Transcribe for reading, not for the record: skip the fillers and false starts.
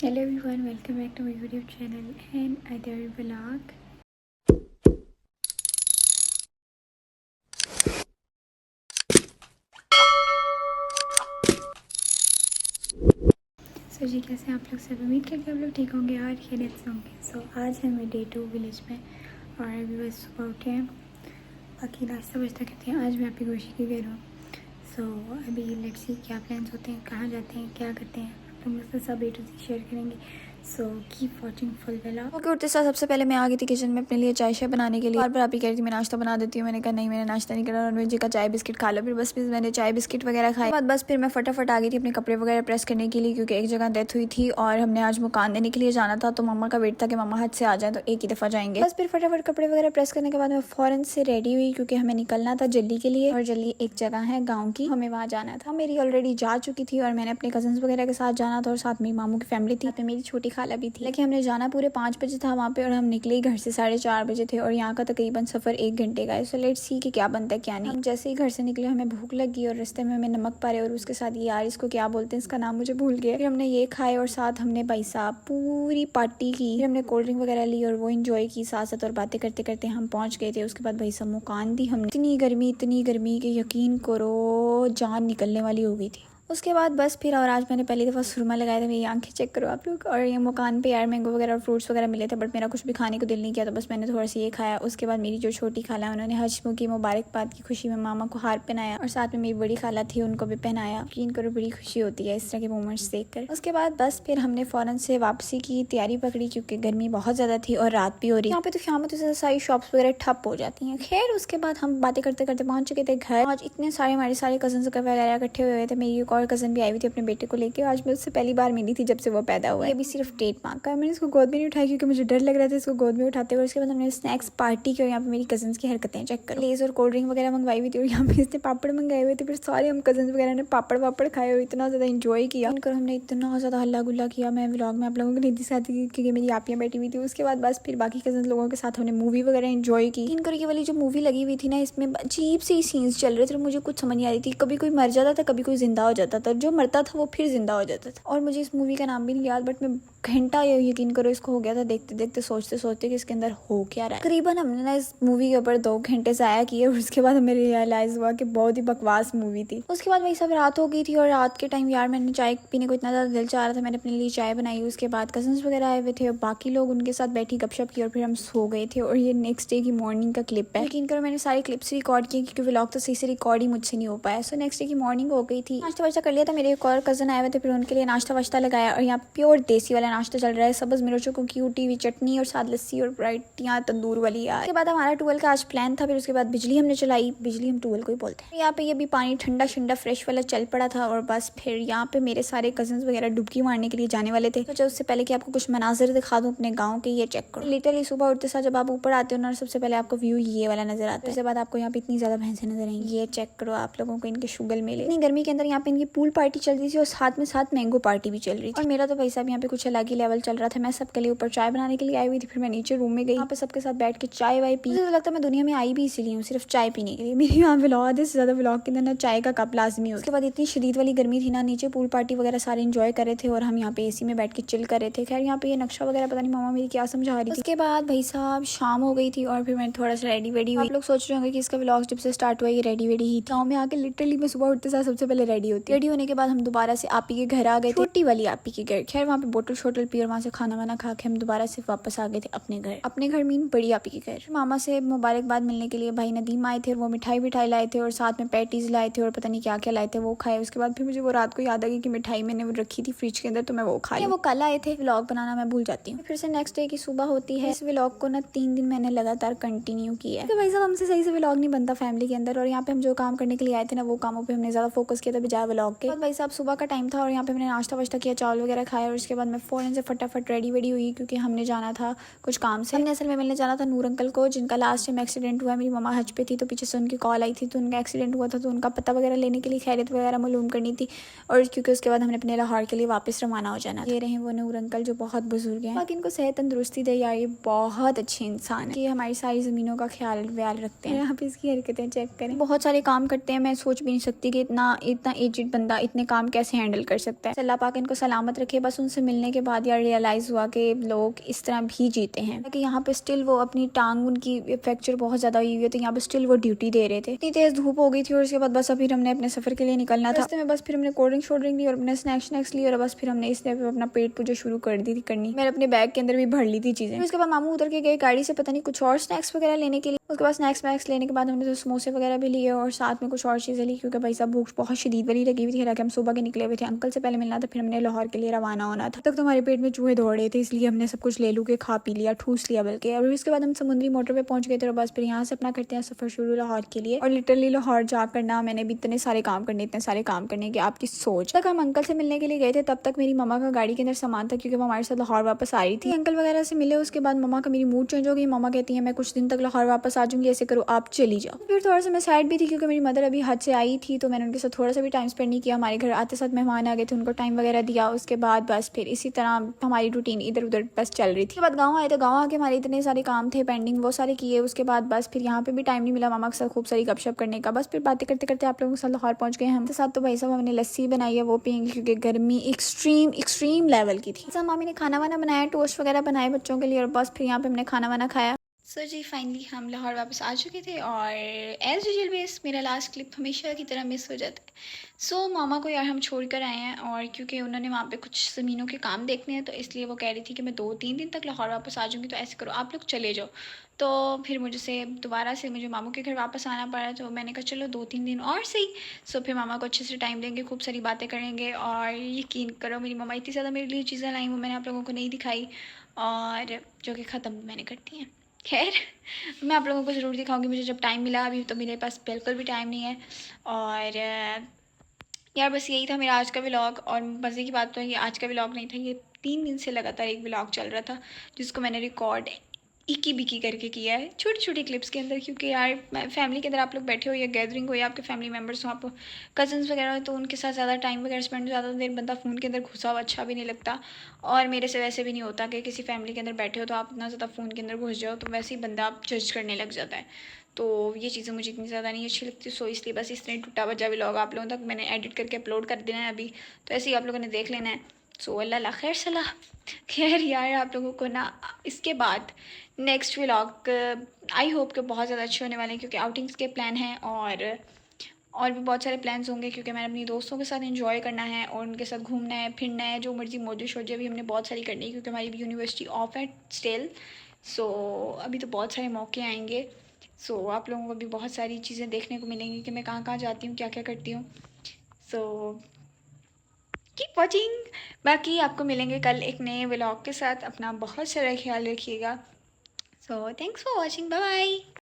Hello everyone, welcome back to my YouTube channel and other vlog. सो जी, कैसे आप लोग सब? उम्मीद करके आप लोग ठीक होंगे और खैरियत से होंगे। सो आज है मैं डे 2 विलेज में और अभी बस सुबह उठे हैं। बाकी नाश्ता वाश्ता करते हैं। आज मैं आपकी गोशी की घर हूँ। सो अभी लेट्स सी क्या प्लान्स होते हैं, कहाँ जाते हैं, क्या करते हैं, आप लोग मुझसे सब A to Z शेयर करेंगे। So keep watching full vlog. Okay, उठते साथ सबसे पहले मैं आ गई थी किचन में अपने लिए चाय शाय बनाने के लिए। बार बार आप ही कह रही थी मैं नाश्ता बना देती हूँ। मैंने कहा नहीं, मैंने नाश्ता नहीं करना, नॉनवेज का चाय बिस्किट खा लो। फिर बस मैंने चाय बिस्किट वगैरह खाए। बाद बस फिर मैं फटाफट आ गई थी अपने कपड़े वगैरह प्रेस करने के लिए, क्योंकि एक जगह डेथ हुई थी और हमने आज मुकान देने के लिए जाना था। तो मम्मा का वेट था कि मम्मा हद से आ जाए तो एक ही दफ़ा जाएंगे। बस फिर फटाफट कपड़े वगैरह प्रेस करने के बाद मैं फ़ौरन से रेडी हुई, क्योंकि हमें निकलना था जल्दी के लिए। और जल्दी एक जगह है गाँव की, हमें वहाँ जाना था। मेरी ऑलरेडी जा चुकी थी और मैंने अपने कजन्स वगैरह के साथ जाना था और साथ में मामू की फैमिली थी, तो मेरी छोटी खाला भी थी। लेकिन हमने जाना पूरे 5 बजे था वहाँ पे और हम निकले घर से 4:30 बजे थे और यहाँ का तकरीबन सफ़र 1 घंटे का है। सो लेट्स सी कि क्या बनता है क्या नहीं। हम जैसे ही घर से निकले हमें भूख लगी और रास्ते में हमें नमक पारे और उसके साथ ये यार इसको क्या बोलते हैं, इसका नाम मुझे भूल गया। फिर हमने ये खाए और साथ हमने भाई साहब पूरी पार्टी की। फिर हमने कोल्ड ड्रिंक वगैरह ली और वो इन्जॉय की साथ साथ, और बातें करते करते हम पहुँच गए थे। उसके बाद भाई साहब मुकान दी हमने। इतनी गर्मी कि यकीन करो जान निकलने वाली हो गई थी। उसके बाद बस फिर, और आज मैंने पहली दफ़ा सुरमा लगाया था। मेरी आंखें चेक करो आप लोग। और ये मुकान पे यार मैंगो वगैरह और फ्रूट्स वगैरह मिले थे, बट मेरा कुछ भी खाने को दिल नहीं किया, तो बस मैंने थोड़ा सा ये खाया। उसके बाद मेरी जो छोटी खाला है उन्होंने हजमू की मुबारकबाद की खुशी में मामा को हार पहनाया और साथ में मेरी बड़ी खाला थी उनको भी पहनाया। यकीन करो बड़ी खुशी होती है इस तरह के मोमेंट्स देख कर। उसके बाद बस फिर हमने फ़ौरन से वापसी की तैयारी पकड़ी, क्योंकि गर्मी बहुत ज़्यादा थी और रात भी हो रही। यहाँ पे तो क़यामत से सारी शॉप्स वगैरह ठप हो जाती हैं। खैर उसके बाद हम बातें करते करते पहुँच चुके थे घर। आज इतने सारे हमारे सारे कजन्स वगैरह इकट्ठे हुए थे। मेरी एक और कज़न भी आई हुई थी अपने बेटे को लेके। आज मैं उससे पहली बार मिली थी जब से वो पैदा हुआ है। ये भी सिर्फ 1.5 माह का है। मैंने इसको गोद में नहीं उठाया क्योंकि मुझे डर लग रहा था इसको गोद में उठाते हुए। उसके बाद हमने स्नैक्स पार्टी की और यहाँ पे मेरी कजन्स की हरकतें चेक करो। लेज और कोल्ड ड्रिंक वगैरह मंगवाई हुई थी और यहाँ पे इसने पापड़ मंगाए हुए थे। फिर सारे हम कजन्स वगैरह ने पापड़ वापड़ खाए और इतना ज़्यादा इंजॉय किया। उनकर हमने इतना ज़्यादा हल्ला गुल्ला किया। मैं व्लॉग में आप लोगों को नहीं दिखाती थी क्योंकि मेरी आपियाँ बैठी हुई थी। उसके बाद बस फिर बाकी कजन लोगों के साथ हमने मूवी वगैरह इंजॉय की। इनकर ये वाली जो मूवी लगी हुई थी ना, इसमें अजीब से सीन्स चल रहे थे, मुझे कुछ समझ नहीं आ रही थी। कभी कोई मर जाता था, कभी कोई जिंदा हो जाता था, जो मरता था वो फिर जिंदा हो जाता था। और मुझे इस मूवी का नाम भी नहीं याद, बट मैं घंटा यकीन करो इसको हो गया था देखते देखते, सोचते सोचते कि इसके अंदर हो क्या रहा है। करीबन हमने ना इस मूवी के ऊपर 2 घंटे ज़ाया किए और उसके बाद हमें रियलाइज़ हुआ कि बहुत ही बकवास मूवी थी। उसके बाद वही सब रात हो गई थी और रात के टाइम यार मैंने चाय पीने को इतना ज़्यादा दिल चाह रहा था, मैंने अपने लिए चाय बनाई। उसके बाद कजन्स वगैरह आए हुए थे और बाकी लोग उनके साथ बैठी गपशप की और फिर हम सो गए थे। और ये नेक्स्ट डे की मॉर्निंग का क्लिप है। यकीन करो मैंने सारी क्लिप्स रिकॉर्ड की क्योंकि व्लॉग तो सही से रिकॉर्ड ही मुझसे नहीं हो पाया। सो नेक्स्ट डे की मॉर्निंग हो गई थी। नाश्ता वाश्ता कर लिया था। मेरे एक और कज़न आए हुए थे, फिर उनके लिए नाश्ता वाश्ता लगाया और यहाँ प्योर देसी वाला नाश्ता चल रहा है। सब्ज़ मिर्चों को क्यूटी हुई चटनी और साथ लस्सी और राइटियाँ तंदूर वाली यार। उसके बाद हमारा टूवेल का आज प्लान था। फिर उसके बाद बिजली हमने चलाई, बिजली हम टूवेल को ही बोलते हैं। यहाँ पे ये भी पानी ठंडा ठंडा फ्रेश वाला चल पड़ा था और बस फिर यहाँ पे मेरे सारे कजन्स वगैरह डुबकी मारने के लिए जाने वाले थे। तो उससे पहले कि आपको कुछ मनाजिर दिखा दूँ अपने गाँव के, ये चेक करो। लिटरली सुबह उठते साथ जब आप ऊपर आते हो ना, सबसे पहले आपको व्यू ये वाला नजर आता है। उसके बाद आपको यहाँ पे इतनी ज़्यादा भैंसें नजर आएंगी। ये चेक करो आप लोगों को इनके शुगल मेले। इतनी गर्मी के अंदर यहाँ पे इनकी पूल पार्टी चल रही थी और साथ में साथ मैंगो पार्टी भी चल रही थी। और मेरा तो भाई साहब यहाँ पे कुछ अलग ही लेवल चल रहा था। मैं सबके लिए ऊपर चाय बनाने के लिए आई हुई थी। फिर मैं नीचे रूम में गई, यहाँ पे सबके साथ बैठ के चाय वाय पी। मुझे तो लगता है मैं दुनिया में आई भी इसीलिए हूँ, सिर्फ चाय पीने के लिए। मेरी यहाँ व्लॉग आधे से ज़्यादा व्लॉग के अंदर ना चाय का कप लाजमी हो। उसके बाद इतनी शदीद वाली गर्मी थी ना, नीचे पूल पार्टी वगैरह सारे इंजॉय कर रहे थे और हम यहाँ पे एसी में बैठ के चिल कर रहे थे। खैर यहाँ पे ये नक्शा वगैरह पता नहीं मामा मेरी क्या समझा रही थी। उसके बाद भाई साहब शाम हो गई थी और फिर मैं थोड़ा सा रेडी वेडी हुई। आप लोग सोच रहे होंगे कि इसका व्लॉग जब से स्टार्ट हुआ ये रेडी वेडी ही। गाँव में आके लिटरली मैं सुबह उठते साथ सबसे पहले रेडी होती। रेडी होने के बाद हम दोबारा से आपी के घर आ गए, छोटी वाली आपी के घर। खैर वहाँ पे बोतल शोटल पी और वहाँ से खाना वाना खा के हम दोबारा से वापस आ गए थे अपने घर मीन बड़ी आपी के घर। मामा से मुबारकबाद मिलने के लिए भाई नदीम आए थे और वो मिठाई लाए थे और साथ में पैटीज लाए थे और पता नहीं क्या क्या लाए थे, वो खाए। उसके बाद फिर मुझे वो रात को याद आ गई कि मिठाई मैंने वो रखी थी फ्रिज के अंदर, तो मैं वो खा ली। वो कल आए थे। व्लॉग बनाना मैं भूल जाती हूँ। फिर से नेक्स्ट डे की सुबह होती है। इस व्लॉग को ना 3 दिन मैंने लगातार कंटिन्यू किया है। तो भाई साहब हमसे सही से व्लॉग नहीं बनता फैमिली के अंदर, और यहाँ पे हम जो काम करने के लिए आए थे ना वो कामों पे हमने ज्यादा फोकस किया था बजाय व्लॉग के। भाई साहब सुबह का टाइम था और यहाँ पे मैंने नाश्ता वाश्ता किया, चावल वगैरह खाया और उसके बाद मैं फौरन से फटाफट रेडी वेडी हुई क्योंकि हमने जाना था कुछ काम से। हमने असल में मिलने जाना था नूर अंकल को, जिनका लास्ट टाइम एक्सीडेंट हुआ। मेरी मम्मा हज पे थी तो पीछे से उनकी कॉल आई थी, तो उनका एक्सीडेंट हुआ था, तो उनका पता वगैरह लेने के लिए खैरियत वगैरह मालूम करनी थी। और क्योंकि उसके बाद हमने अपने लाहौर के लिए वापस रवाना हो जाना। ये रहे वो नूर अंकल जो बहुत बुजुर्ग हैं। बाकी इनको सेहत तंदुरुस्ती दे यार, ये बहुत अच्छे इंसान है। ये हमारी सारी ज़मीनों का ख्याल व्याल रखते हैं। यहाँ पे इसकी हरकतें चेक करें, बहुत सारे काम करते हैं। मैं सोच भी नहीं सकती कि इतना एजेड बंदा इतने काम कैसे हैंडल कर सकता है। अल्लाह पाक इनको सलामत रखे। बस उनसे मिलने के बाद यार रियलाइज़ हुआ कि लोग इस तरह भी जीते हैं कि यहाँ पे स्टिल वो अपनी टांग उनकी फ्रैक्चर बहुत ज़्यादा हुई है, तो यहाँ पे स्टिल वो ड्यूटी दे रहे थे। इतनी तेज़ धूप हो गई थी और उसके बाद बस अभी हमने अपने सफ़र के लिए निकलना था। रास्ते में बस फिर हमने कोल्ड ड्रिंक ली और अपने स्नैक्स ली और बस फिर हमने इसलिए अपना पेट पूजा शुरू कर दी थी करनी। मैंने अपने बैग के अंदर भी भर ली थी चीज़ें। उसके बाद मामू उतर के गए गाड़ी से पता नहीं कुछ और स्नैक्स वगैरह लेने के लिए। उसके बाद स्नैक्स लेने के बाद हमने तो समोसे वगैरह भी लिए और साथ में कुछ और चीज़ें ली क्योंकि भाई साहब भूख बहुत शदीद वाली लगी हुई थी। हालांकि हम सुबह के निकले हुए थे, अंकल से पहले मिलना था, फिर हमने लाहौर के लिए रवाना होना था। तक तो हमारे पेट में चूहे दौड़ रहे थे, इसलिए हमने सब कुछ ले लू के खा पी लिया, ठूस लिया बल्कि। और इसके बाद हम समुद्री मोटर पे पहुंच गए थे और बस फिर यहाँ से अपना करते हैं सफ़र शुरू लाहौर के लिए। और लिटरली लाहौर जाकर ना मैंने भी इतने सारे काम करने की आपकी सोच। तक हम अंकल से मिलने के लिए गए थे, तब तक मेरी मम्मा का गाड़ी के अंदर सामान था क्योंकि वो हमारे साथ लाहौर वापस आ रही थी। अंकल वगैरह से मिले, उसके बाद मम्मा का मेरी मूड चेंज हो गई। मम्मा कहती है मैं कुछ दिन तक लाहौर वापस आ जाऊंगी, ऐसे करो आप चली जाओ। फिर थोड़ा सा मैं सैड भी थी क्योंकि मेरी मदर अभी हज से आई थी, तो मैंने उनके साथ थोड़ा सा भी टाइम स्पेंड नहीं किया। हमारे घर आते साथ मेहमान आ गए थे, उनको टाइम वगैरह दिया। उसके बाद बस फिर इसी तरह हमारी रूटीन इधर उधर बस चल रही थी। उसके बाद गाँव आए थे, गाँव आके हमारे इतने सारे काम थे पेंडिंग, वो सारे किए। उसके बाद बस फिर यहाँ पे भी टाइम नहीं मिला मामा के साथ खूब सारी गपशप करने का। बस फिर बातें करते करते आप लोगों के साथ लाहौर पहुँच गए। हम साथ तो भाई साहब हमने लस्सी बनाई है, वो पियेंगे क्योंकि गर्मी एक्सट्रीम लेवल की थी। मामी ने खाना वाना बनाया, टोस्ट वगैरह बनाए बच्चों के लिए और बस फिर यहाँ पे हमने खाना वाना खाया। सो जी फाइनली हम लाहौर वापस आ चुके थे और एज़ यूजुअल बेस मेरा लास्ट क्लिप हमेशा की तरह मिस हो जाता है। सो मामा को यार हम छोड़ कर आए हैं और क्योंकि उन्होंने वहाँ पे कुछ ज़मीनों के काम देखने हैं, तो इसलिए वो कह रही थी कि मैं 2-3 दिन तक लाहौर वापस आ जाऊँगी, तो ऐसे करो आप लोग चले जाओ। तो फिर मुझसे दोबारा से मुझे मामू के घर वापस आना पड़ा, तो मैंने कहा चलो 2-3 दिन और सही। सो फिर मामा को अच्छे से टाइम देंगे, खूब सारी बातें करेंगे। और यकीन करो मेरी मम्मा इतनी ज़्यादा मेरे लिए चीज़ें लाई वो मैंने आप लोगों को नहीं दिखाई, और जो कि ख़त्म मैंने कर दी हैं। खैर मैं आप लोगों को ज़रूर दिखाऊंगी मुझे जब टाइम मिला। अभी तो मेरे पास बिल्कुल भी टाइम नहीं है। और यार बस यही था मेरा आज का व्लॉग। और मज़े की बात तो है ये आज का व्लॉग नहीं था, ये 3 दिन से लगातार एक व्लॉग चल रहा था जिसको मैंने रिकॉर्ड इकी बिकी करके किया है छोटी छोटी क्लिप्स के अंदर। क्योंकि यार फैमिली के अंदर आप लोग बैठे हो या गैदरिंग हो या आपके फैमिली मेम्बर्स हो, आप कज़न्स वगैरह हो, तो उनके साथ ज़्यादा टाइम वगैरह स्पेंड, ज़्यादा देर बंदा फ़ोन के अंदर घुसा हुआ अच्छा भी नहीं लगता। और मेरे से वैसे भी नहीं होता कि किसी फैमिली के अंदर बैठे हो तो आप इतना ज़्यादा फ़ोन के अंदर घुस जाओ, तो वैसे ही बंदा आप जज करने लग जाता है। तो ये चीज़ें मुझे इतनी ज़्यादा नहीं अच्छी लगती। सो इसलिए बस इस तरह टूटा बजा व्लॉग आप लोगों तक मैंने एडिट करके अपलोड कर देना है अभी, तो ऐसे ही आप लोगों ने देख लेना है। सो अल्लाह खैर सलाह। खैर यार आप लोगों को ना इसके बाद नेक्स्ट व्लॉग आई होप कि बहुत ज़्यादा अच्छे होने वाले हैं क्योंकि आउटिंग्स के प्लान हैं और भी बहुत सारे प्लान्स होंगे क्योंकि मैंने अपनी दोस्तों के साथ एंजॉय करना है और उनके साथ घूमना है फिरना है, जो मर्ज़ी मौजू शोजे भी हमने बहुत सारी करनी है क्योंकि हमारी भी यूनिवर्सिटी ऑफ है स्टिल। सो अभी तो बहुत सारे मौके आएंगे। सो आप लोगों को भी बहुत सारी चीज़ें देखने को मिलेंगी कि मैं कहाँ कहाँ जाती हूँ, क्या क्या करती हूँ। So keep watching. बाकी आपको मिलेंगे कल एक नए व्लॉग के साथ। अपना बहुत सारा ख्याल रखिएगा। So thanks for watching, bye bye.